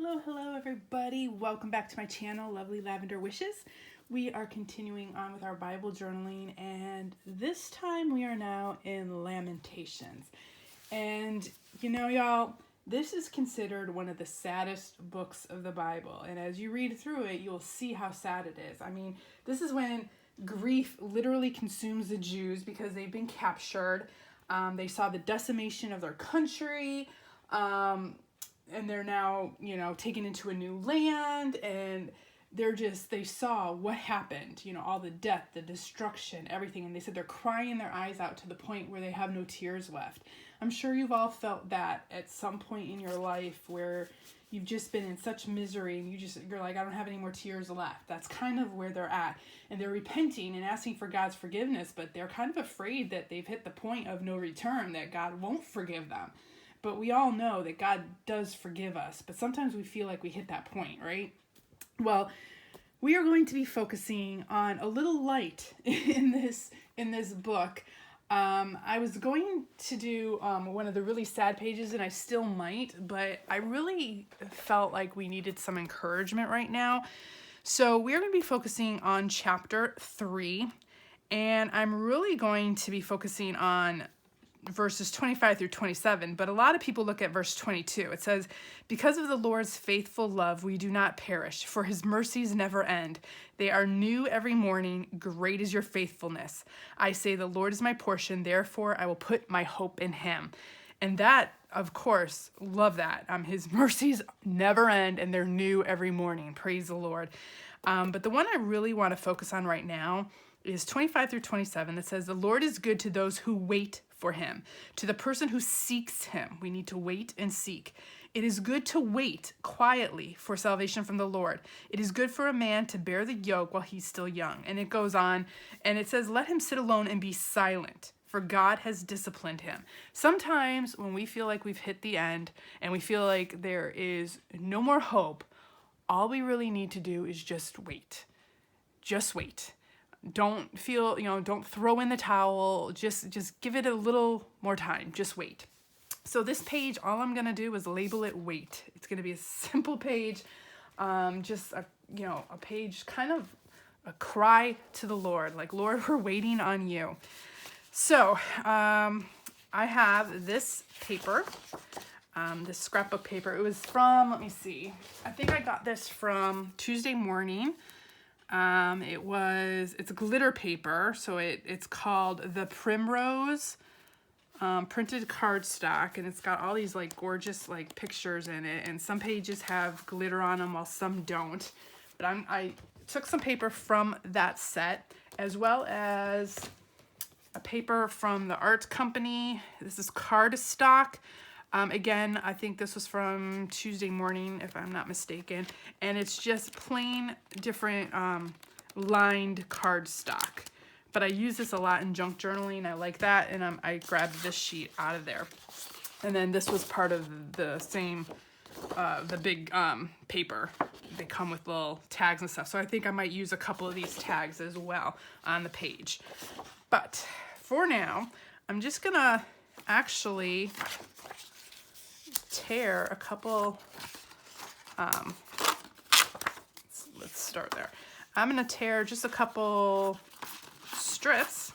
Hello everybody. Welcome back to my channel, Lovely Lavender Wishes. We are continuing on with our Bible journaling, and this time we are now in Lamentations. And you know, y'all, this is considered one of the saddest books of the Bible. And as you read through it, you'll see how sad it is. I mean, this is when grief literally consumes the Jews because they've been captured. They saw the decimation of their country. And they're now, taken into a new land, and they saw what happened, all the death, the destruction, everything. And they said they're crying their eyes out to the point where they have no tears left. I'm sure you've all felt that at some point in your life where you've just been in such misery and you're like, I don't have any more tears left. That's kind of where they're at. And they're repenting and asking for God's forgiveness, but they're kind of afraid that they've hit the point of no return, that God won't forgive them. But we all know that God does forgive us, but sometimes we feel like we hit that point, right? Well, we are going to be focusing on a little light in this book. I was going to do one of the really sad pages, and I still might, but I really felt like we needed some encouragement right now. So we're going to be focusing on chapter 3, and I'm really going to be focusing on verses 25 through 27, but a lot of people look at verse 22. It says, because of the Lord's faithful love, we do not perish, for his mercies never end. They are new every morning. Great is your faithfulness. I say, the Lord is my portion, therefore I will put my hope in him. And that, of course, love that. His mercies never end, and they're new every morning. Praise the Lord. But the one I really want to focus on right now is 25 through 27 that says, the Lord is good to those who wait for him, to the person who seeks him. We need to wait and seek. It is good to wait quietly for salvation from the Lord. It is good for a man to bear the yoke while he's still young. And it goes on, and it says, let him sit alone and be silent, for God has disciplined him. Sometimes when we feel like we've hit the end and we feel like there is no more hope, all we really need to do is just wait. Just wait. Don't throw in the towel. Just give it a little more time. Just wait. So this page, all I'm going to do is label it wait. It's going to be a simple page. Just a page, kind of a cry to the Lord. Like, Lord, we're waiting on you. So, I have this paper, this scrapbook paper. It was from, let me see. I think I got this from Tuesday Morning. It's glitter paper, so it's called the Primrose printed cardstock, and it's got all these like gorgeous like pictures in it, and some pages have glitter on them while some don't. But I took some paper from that set, as well as a paper from the art company. This is cardstock. Again, I think this was from Tuesday Morning, if I'm not mistaken. And it's just plain different lined cardstock. But I use this a lot in junk journaling. I like that. And I grabbed this sheet out of there. And then this was part of the same, the big paper. They come with little tags and stuff. So I think I might use a couple of these tags as well on the page. But for now, I'm just going to actually tear a couple, let's start there. I'm going to tear just a couple strips.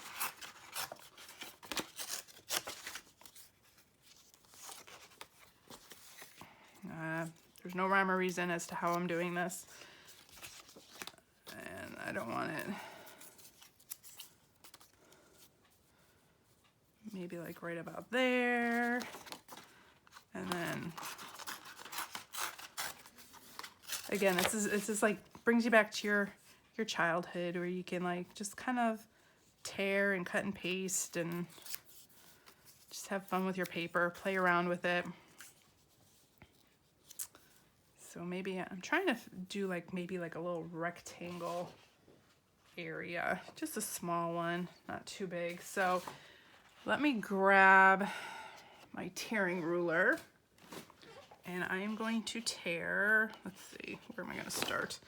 There's no rhyme or reason as to how I'm doing this. And I don't want it maybe like right about there. And then, again, it's just like brings you back to your childhood, where you can like just kind of tear and cut and paste and just have fun with your paper, play around with it. So maybe I'm trying to do maybe a little rectangle area, just a small one, not too big. So let me grab my tearing ruler, and I am going to tear, let's see, where am I going to start?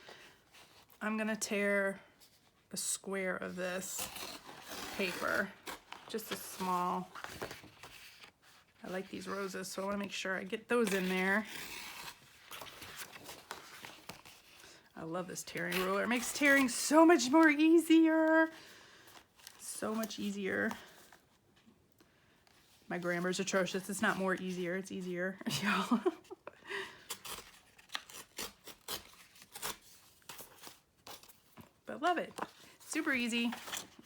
I'm going to tear a square of this paper, just a small. I like these roses, so I want to make sure I get those in there. love this tearing ruler. It makes tearing so much more easier. So much easier. My grammar's atrocious. It's not more easier, it's easier. But love it. Super easy.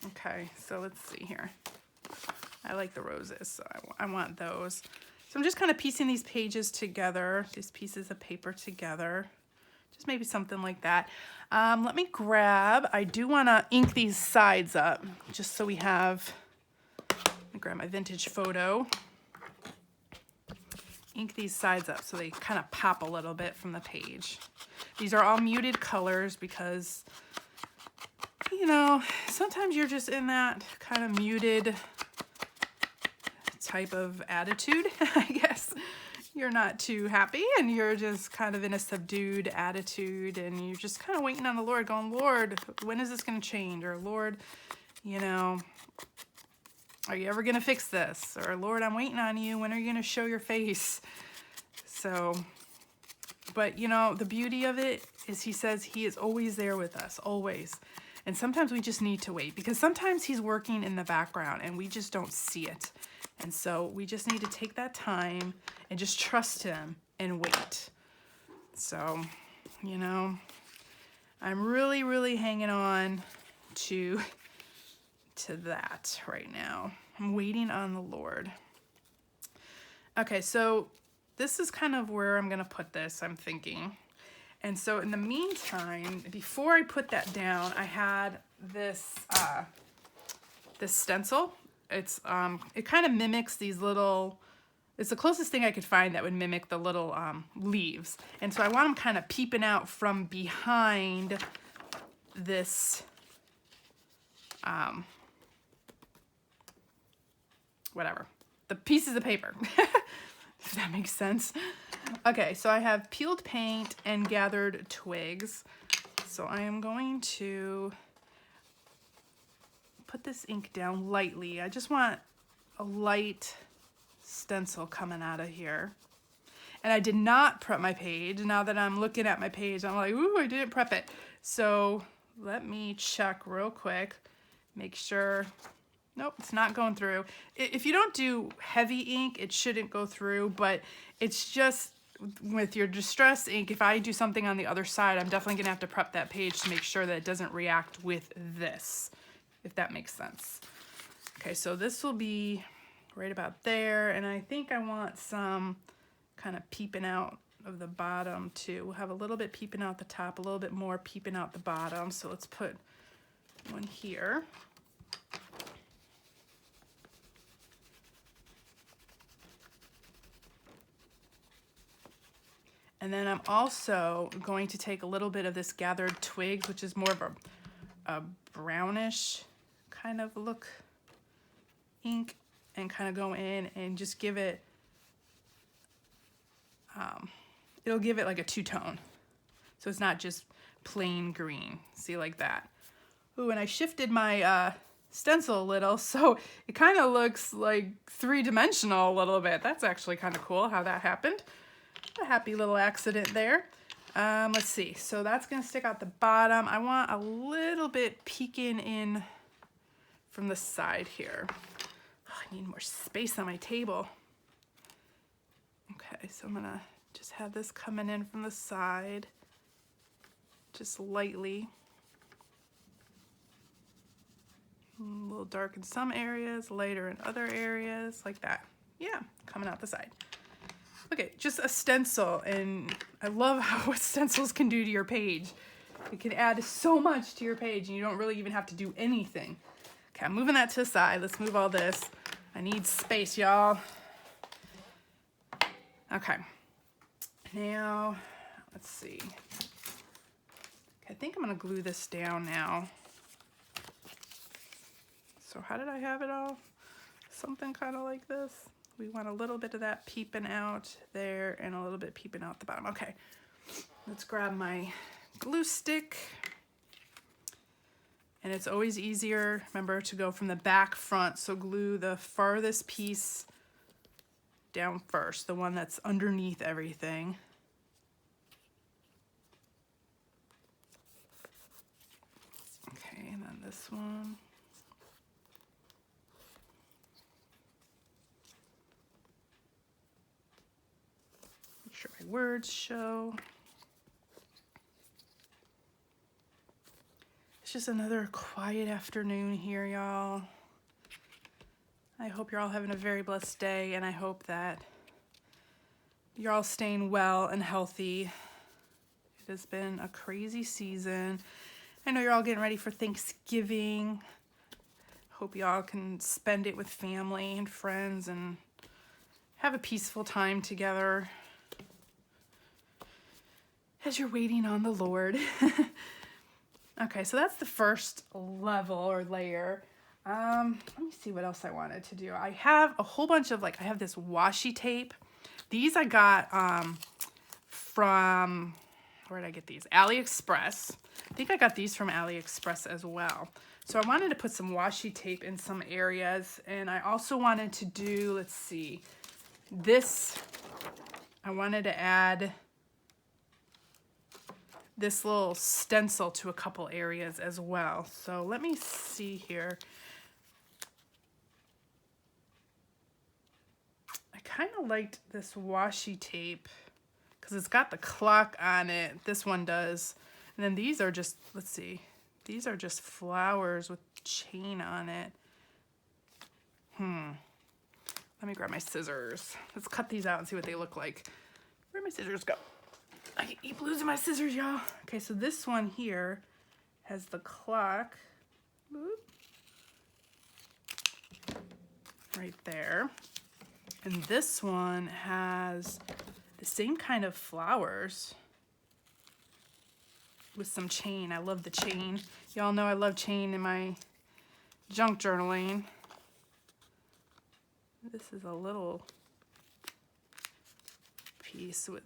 Okay, so let's see here. I like the roses, so I want those. So I'm just kind of piecing these pages together, these pieces of paper together. Just maybe something like that. Let me grab, I do want to ink these sides up, just so we have, let me grab my vintage photo. Ink these sides up so they kind of pop a little bit from the page. These are all muted colors because, you know, sometimes you're just in that kind of muted type of attitude, I guess. You're not too happy and you're just kind of in a subdued attitude and you're just kind of waiting on the Lord going, Lord, when is this going to change? Or Lord, you know, are you ever going to fix this? Or Lord, I'm waiting on you. When are you going to show your face? So, but you know, the beauty of it is he says he is always there with us, always. And sometimes we just need to wait because sometimes he's working in the background and we just don't see it. And so we just need to take that time and just trust him and wait. So, you know, I'm really, really hanging on to that right now. I'm waiting on the Lord. Okay, so this is kind of where I'm going to put this, I'm thinking. And so in the meantime, before I put that down, I had this this stencil. It's it kind of mimics these little, it's the closest thing I could find that would mimic the little leaves. And so I want them kind of peeping out from behind this whatever, the pieces of paper. If that makes sense. Okay, so I have peeled paint and gathered twigs. So I am going to put this ink down lightly. I just want a light stencil coming out of here. And I did not prep my page. Now that I'm looking at my page, I'm like, ooh, I didn't prep it. So let me check real quick, make sure. Nope, it's not going through. If you don't do heavy ink, it shouldn't go through, but it's just with your distress ink, if I do something on the other side, I'm definitely gonna have to prep that page to make sure that it doesn't react with this, if that makes sense. Okay, so this will be right about there, and I think I want some kind of peeping out of the bottom too. We'll have a little bit peeping out the top, a little bit more peeping out the bottom, so let's put one here. And then I'm also going to take a little bit of this gathered twigs, which is more of a brownish kind of look ink, and kind of go in and just give it, it'll give it like a two-tone. So it's not just plain green, see, like that. Ooh, and I shifted my stencil a little, so it kind of looks like three-dimensional a little bit. That's actually kind of cool how that happened. A happy little accident there. Let's see, so that's gonna stick out the bottom. I want a little bit peeking in from the side here. Oh, I need more space on my table. Okay, so I'm gonna just have this coming in from the side, just lightly. A little dark in some areas, lighter in other areas, like that. Yeah, coming out the side. Okay, just a stencil, and I love how what stencils can do to your page. It can add so much to your page, and you don't really even have to do anything. Okay, I'm moving that to the side. Let's move all this. I need space, y'all. Okay, now, let's see. Okay, I think I'm gonna glue this down now. So how did I have it all? Something kind of like this. We want a little bit of that peeping out there and a little bit peeping out the bottom. Okay, let's grab my glue stick. And it's always easier, remember, to go from the back front. So glue the farthest piece down first, the one that's underneath everything. this one. Make sure my words show. It's just another quiet afternoon here, y'all. I hope you're all having a very blessed day, and I hope that you're all staying well and healthy. It has been a crazy season. I know you're all getting ready for Thanksgiving. Hope y'all can spend it with family and friends and have a peaceful time together as you're waiting on the Lord. Okay, so that's the first level or layer. Let me see what else I wanted to do. I have a whole bunch of, I have this washi tape. These I got from, where did I get these? AliExpress. I think I got these from AliExpress as well. So I wanted to put some washi tape in some areas, and I also wanted to do, let's see, this, I wanted to add this little stencil to a couple areas as well. So let me see here. I kind of liked this washi tape because it's got the clock on it. This one does. And then these are just, let's see, these are just flowers with chain on it. Let me grab my scissors. Let's cut these out and see what they look like. Where'd my scissors go? I keep losing my scissors, y'all. Okay, so this one here has the clock. Whoop. Right there. And this one has the same kind of flowers with some chain. I love the chain. Y'all know I love chain in my junk journaling. This is a little piece with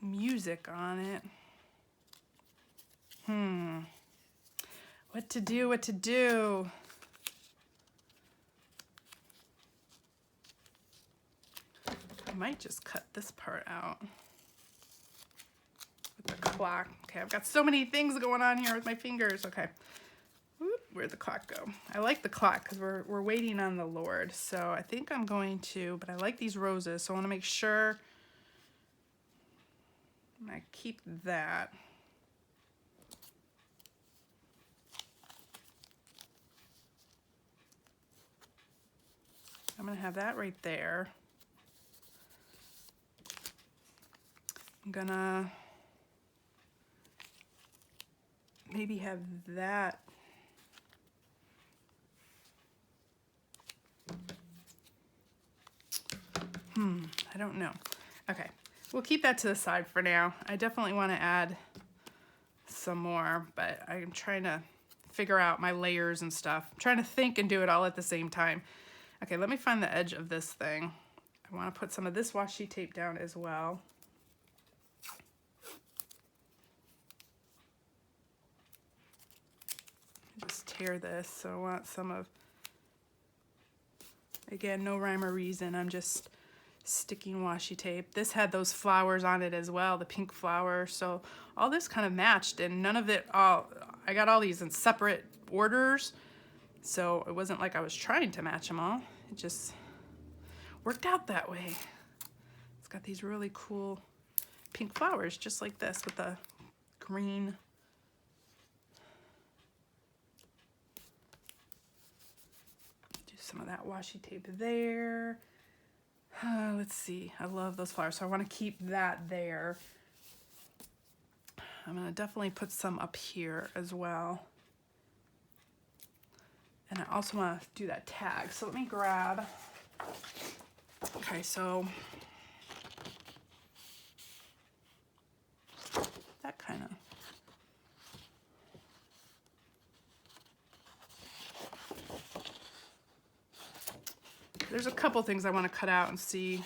music on it. What to do, what to do? I might just cut this part out with the clock. Okay, I've got so many things going on here with my fingers. Okay, whoop, where'd the clock go? I like the clock because we're waiting on the Lord. So I think I'm going to, but I like these roses, so I want to make sure I keep that. I'm gonna have that right there. I'm gonna maybe have that. I don't know. Okay, we'll keep that to the side for now. I definitely want to add some more, but I'm trying to figure out my layers and stuff. I'm trying to think and do it all at the same time. Okay, let me find the edge of this thing. I want to put some of this washi tape down as well. Just tear this, so I want some of, again, no rhyme or reason, I'm just sticking washi tape. This had those flowers on it as well, the pink flower, so all this kind of matched, and none of it, I got all these in separate orders, so it wasn't like I was trying to match them all. It just worked out that way. It's got these really cool pink flowers, just like this, with the green. Do some of that washi tape there. Let's see, I love those flowers, so I want to keep that there. I'm going to definitely put some up here as well. And I also want to do that tag, so let me grab, okay, so that kind of, there's a couple things I want to cut out and see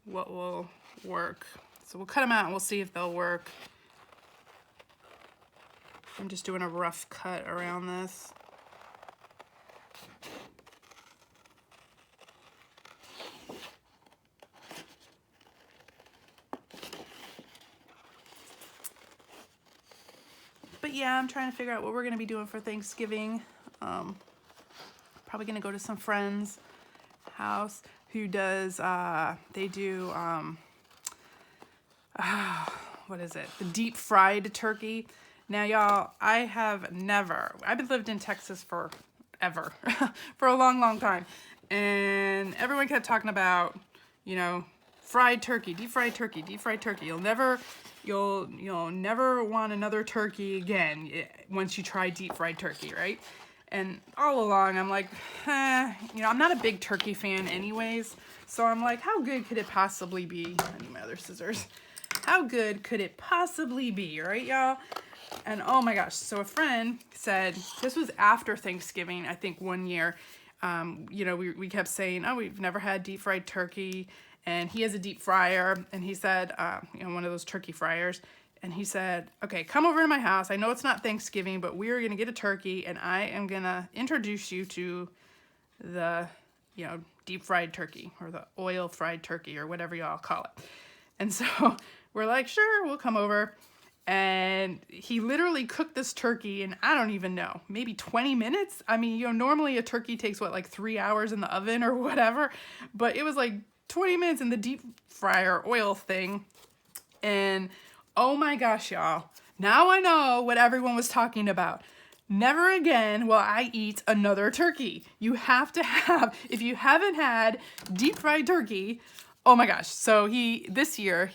what will work. So we'll cut them out and we'll see if they'll work. I'm just doing a rough cut around this. But yeah, I'm trying to figure out what we're gonna be doing for Thanksgiving. Probably gonna go to some friends' house who does, they do, what is it? The deep fried turkey. Now, y'all, I've lived in Texas forever, for a long, long time. And everyone kept talking about, you know, fried turkey, deep fried turkey, deep fried turkey. You'll never want another turkey again once you try deep fried turkey, right? And all along, I'm like, you know, I'm not a big turkey fan anyways. So I'm like, how good could it possibly be? I need my other scissors. How good could it possibly be, right, y'all? And oh my gosh, so a friend said, this was after Thanksgiving, I think one year, you know, we kept saying, oh, we've never had deep fried turkey. And he has a deep fryer. And he said, you know, one of those turkey fryers. And he said, okay, come over to my house. I know it's not Thanksgiving, but we're going to get a turkey. And I am going to introduce you to the, you know, deep fried turkey or the oil fried turkey or whatever y'all call it. And so we're like, sure, we'll come over. And he literally cooked this turkey in, I don't even know, maybe 20 minutes. I mean, you know, normally a turkey takes what, like 3 hours in the oven or whatever. But it was like 20 minutes in the deep fryer oil thing. And oh my gosh, y'all. Now I know what everyone was talking about. Never again will I eat another turkey. You have to have, if you haven't had deep fried turkey, oh my gosh. So this year,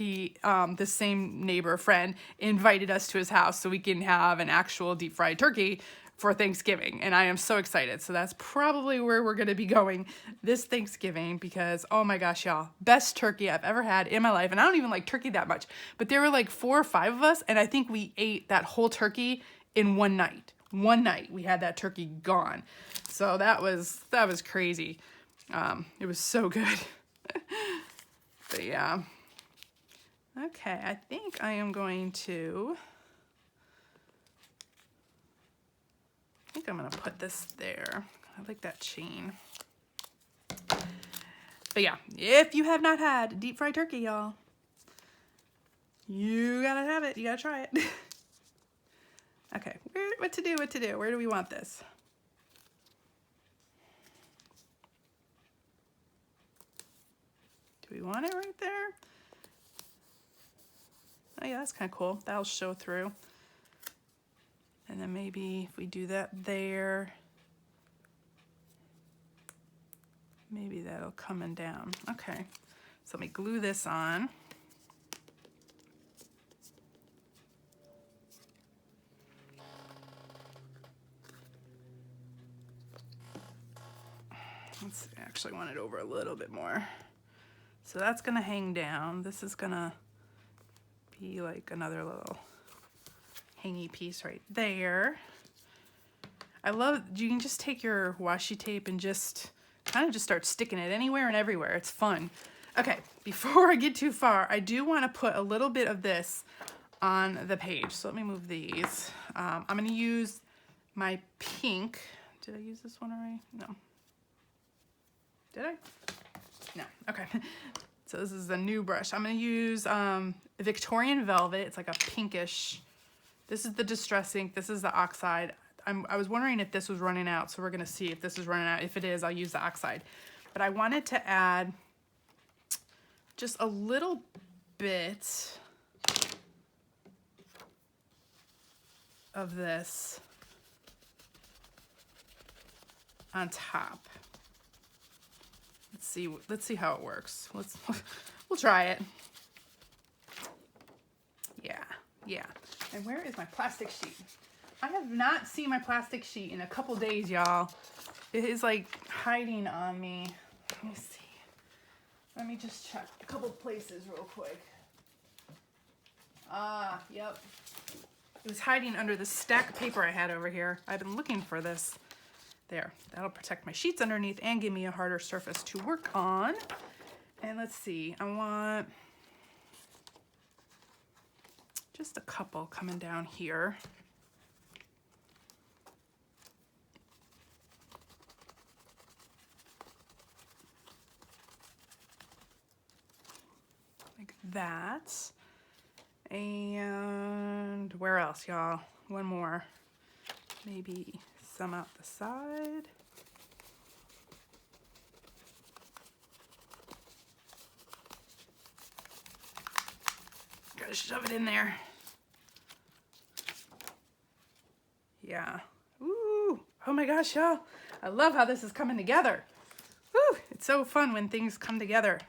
this same neighbor friend invited us to his house so we can have an actual deep fried turkey for Thanksgiving. And I am so excited. So that's probably where we're going to be going this Thanksgiving because, oh my gosh, y'all, best turkey I've ever had in my life. And I don't even like turkey that much, but there were like 4 or 5 of us. And I think we ate that whole turkey in one night. One night we had that turkey gone. So that was crazy. It was so good. But yeah. Okay, I think I am going to, put this there. I like that chain. But yeah, if you have not had deep fried turkey, y'all, you gotta have it. You gotta try it. Okay, what to do? Where do we want this? Do we want it right there? Oh yeah, that's kind of cool. That'll show through. And then maybe if we do that there, maybe that'll come in down. Okay, so let me glue this on. Let's actually want it over a little bit more. So that's gonna hang down. This is gonna be like another little hangy piece right there. I love, you can just take your washi tape and just kind of just start sticking it anywhere and everywhere. It's fun. Okay, before I get too far, I do want to put a little bit of this on the page. So let me move these. I'm going to use my pink. Did I use this one already? No. Did I? No. Okay. So this is a new brush. I'm going to use Victorian Velvet. It's like a pinkish. This is the Distress ink. This is the Oxide. I was wondering if this was running out, so we're going to see if this is running out. If it is, I'll use the Oxide. But I wanted to add just a little bit of this on top. Let's see how it works. We'll try it. Yeah. And where is my plastic sheet? I have not seen my plastic sheet in a couple days, y'all. It is like hiding on me. Let me see. Let me just check a couple places real quick. Yep. It was hiding under the stack of paper I had over here. I've been looking for this. There. That'll protect my sheets underneath and give me a harder surface to work on. And let's see. I want just a couple coming down here. Like that. And where else, y'all? one more, maybe some out the side. Gotta shove it in there. Yeah. Ooh. Oh my gosh, y'all. I love how this is coming together. Woo. It's so fun when things come together.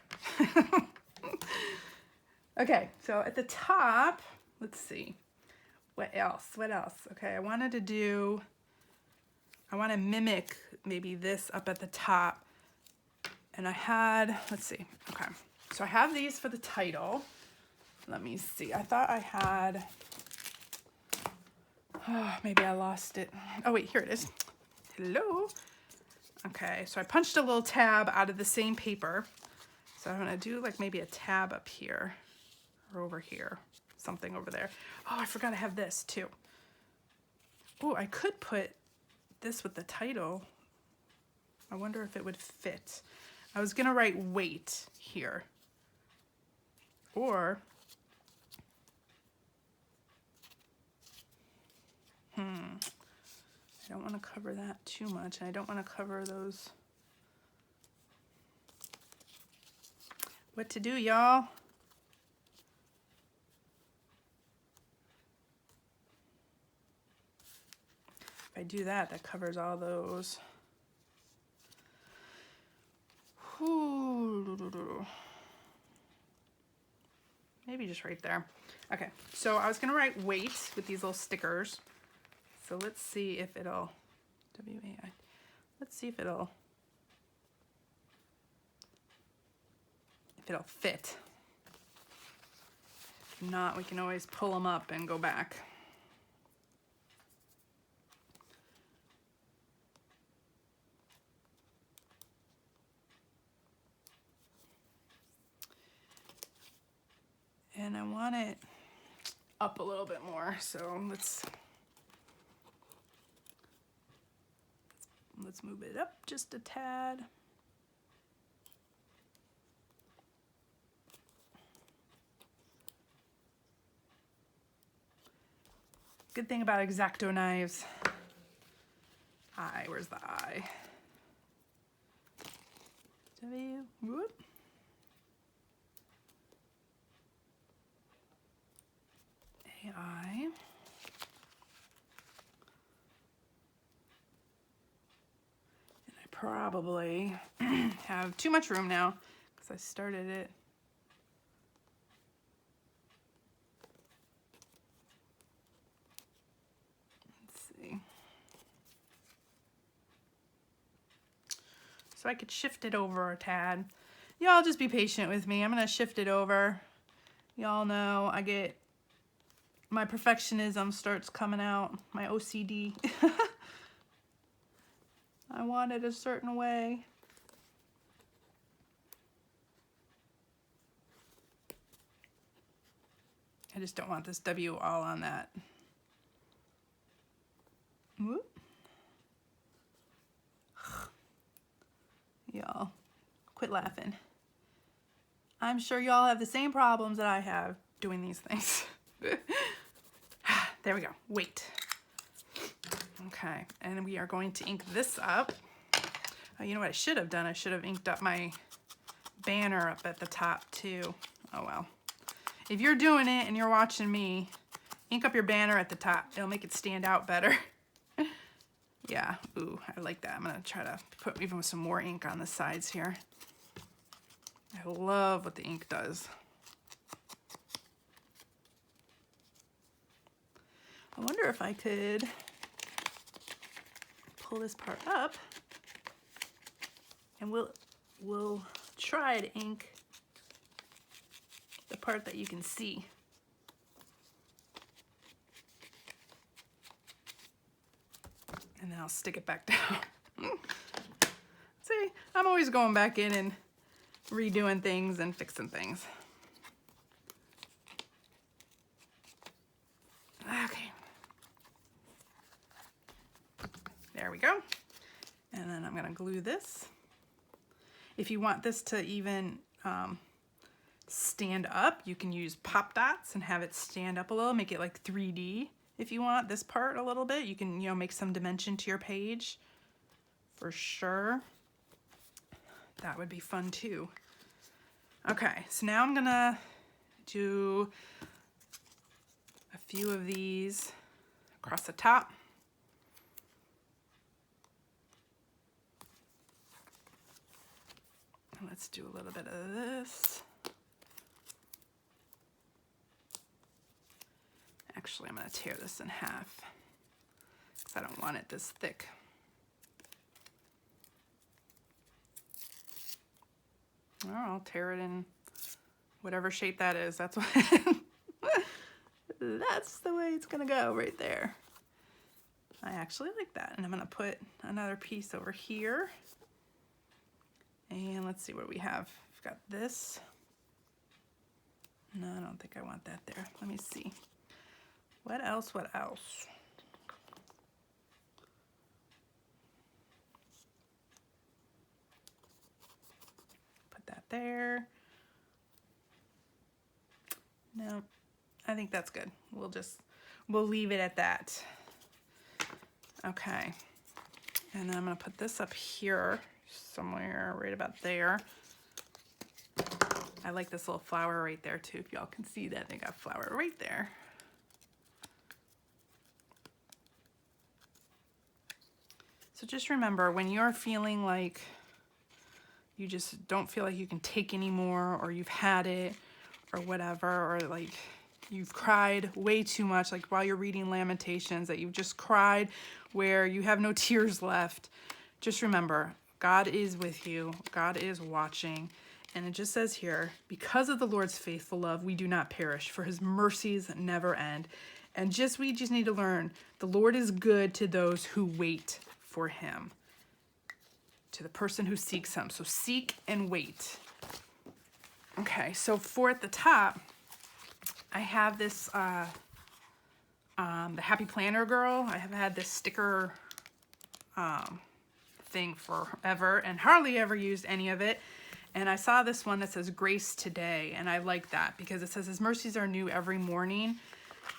Okay, so at the top, let's see. What else? What else? Okay, I want to mimic maybe this up at the top. And I had, let's see. Okay, so I have these for the title. Let me see. I thought I had, oh, maybe I lost it. Oh wait, here it is. Hello. Okay, so I punched a little tab out of the same paper. So I'm gonna do like maybe a tab up here or over here, something over there. Oh, I forgot I have this too. Oh, I could put this with the title. I wonder if it would fit. I was gonna write wait here. Or, I don't want to cover that too much. And I don't want to cover those. What to do, y'all? If I do that, that covers all those. Ooh. Maybe just right there. Okay, so I was gonna write wait with these little stickers. So let's see if it'll, W-A-I, let's see if it'll fit. If not, we can always pull them up and go back. And I want it up a little bit more, so let's move it up just a tad. Good thing about X-Acto knives. I, where's the I? W, whoop. AI. And I probably have too much room now because I started it. Let's see. So I could shift it over a tad. Y'all just be patient with me. I'm gonna shift it over. Y'all know I get, my perfectionism starts coming out, my OCD. I want it a certain way. I just don't want this W all on that. Whoop. Y'all, quit laughing. I'm sure y'all have the same problems that I have doing these things. There we go. Wait. Okay, and we are going to ink this up. Oh, you know what I should have done? I should have inked up my banner up at the top too. Oh well. If you're doing it and you're watching me, ink up your banner at the top. It'll make it stand out better. Yeah, ooh, I like that. I'm gonna try to put even with some more ink on the sides here. I love what the ink does. I wonder if I could pull this part up and we'll try to ink the part that you can see. And then I'll stick it back down. See, I'm always going back in and redoing things and fixing things. Okay. There we go. And then I'm gonna glue this. If you want this to even stand up, you can use pop dots and have it stand up a little, make it like 3D if you want this part a little bit. You can, make some dimension to your page for sure. That would be fun too. Okay, so now I'm gonna do a few of these across the top. And let's do a little bit of this. Actually, I'm going to tear this in half because I don't want it this thick. Or I'll tear it in whatever shape that is. That's what that's the way it's going to go right there. I actually like that. And I'm going to put another piece over here. And let's see what we have. We've got this. No, I don't think I want that there. Let me see. What else? What else? Put that there. No, I think that's good. We'll leave it at that. Okay. And then I'm going to put this up here somewhere right about there. I like this little flower right there too. If y'all can see that, they got flower right there. So just remember, when you're feeling like you just don't feel like you can take anymore, or you've had it, or whatever, or like you've cried way too much, like while you're reading Lamentations, that you've just cried where you have no tears left, just remember, God is with you. God is watching. And it just says here, because of the Lord's faithful love, we do not perish, for his mercies never end. And we just need to learn, the Lord is good to those who wait for him, to the person who seeks him. So seek and wait. Okay, so for at the top, I have this, the Happy Planner Girl. I have had this sticker thing forever and hardly ever used any of it. And I saw this one that says Grace Today, and I like that because it says his mercies are new every morning.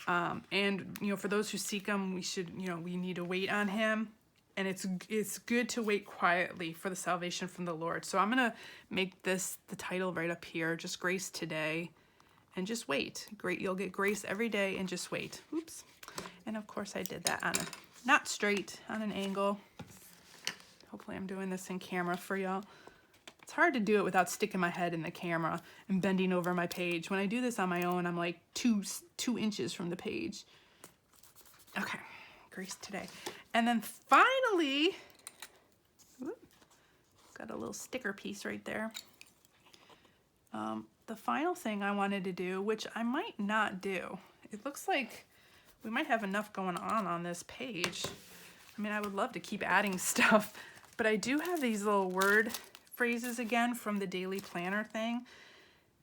And, for those who seek him, we need to wait on him. And it's good to wait quietly for the salvation from the Lord. So I'm going to make this the title right up here, just Grace Today, and just wait. Great, you'll get grace every day and just wait. Oops. And of course I did that on not straight, on an angle. Hopefully I'm doing this in camera for y'all. It's hard to do it without sticking my head in the camera and bending over my page. When I do this on my own, I'm like two inches from the page. Okay, Grace Today. And then finally, got a little sticker piece right there. The final thing I wanted to do, which I might not do. It looks like we might have enough going on this page. I mean, I would love to keep adding stuff, but I do have these little word phrases again from the daily planner thing.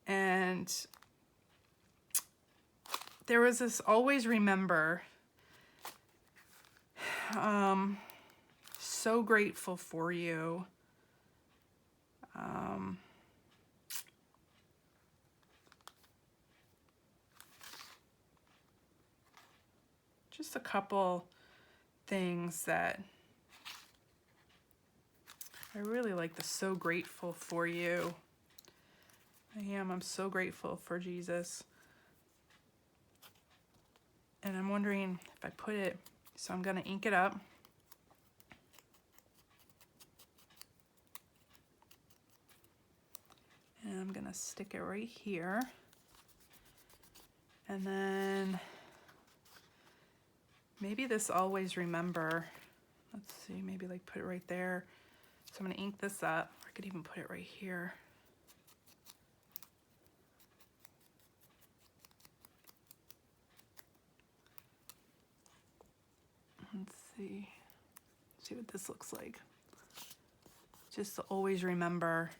And there was this always remember, so grateful for you. Just a couple things that I really like. The so grateful for you. I'm so grateful for Jesus. And I'm wondering if I put it, so I'm going to ink it up. And I'm going to stick it right here. And then maybe this always remember. Let's see, maybe like put it right there. So I'm going to ink this up. I could even put it right here. Let's see what this looks like. Just to always remember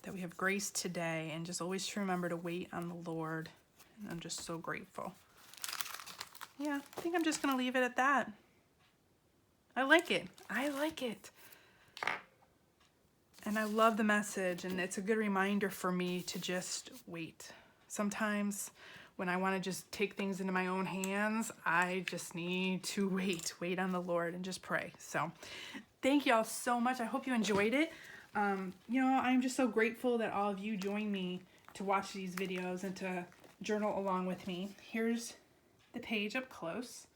that we have grace today, and just always to remember to wait on the Lord. And I'm just so grateful. Yeah, I think I'm just going to leave it at that. I like it. I like it. And I love the message, and it's a good reminder for me to just wait. Sometimes when I want to just take things into my own hands, I just need to wait on the Lord and just pray. So thank y'all so much. I hope you enjoyed it. You know, I'm just so grateful that all of you join me to watch these videos and to journal along with me. Here's the page up close.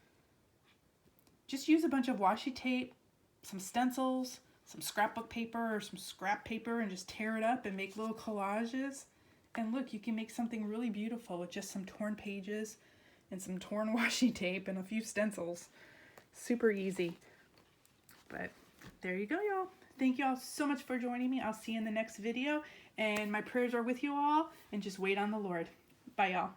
Just use a bunch of washi tape, some stencils, some scrapbook paper or some scrap paper, and just tear it up and make little collages. And look, you can make something really beautiful with just some torn pages and some torn washi tape and a few stencils. Super easy. But there you go, y'all. Thank you all so much for joining me. I'll see you in the next video. And my prayers are with you all. And just wait on the Lord. Bye, y'all.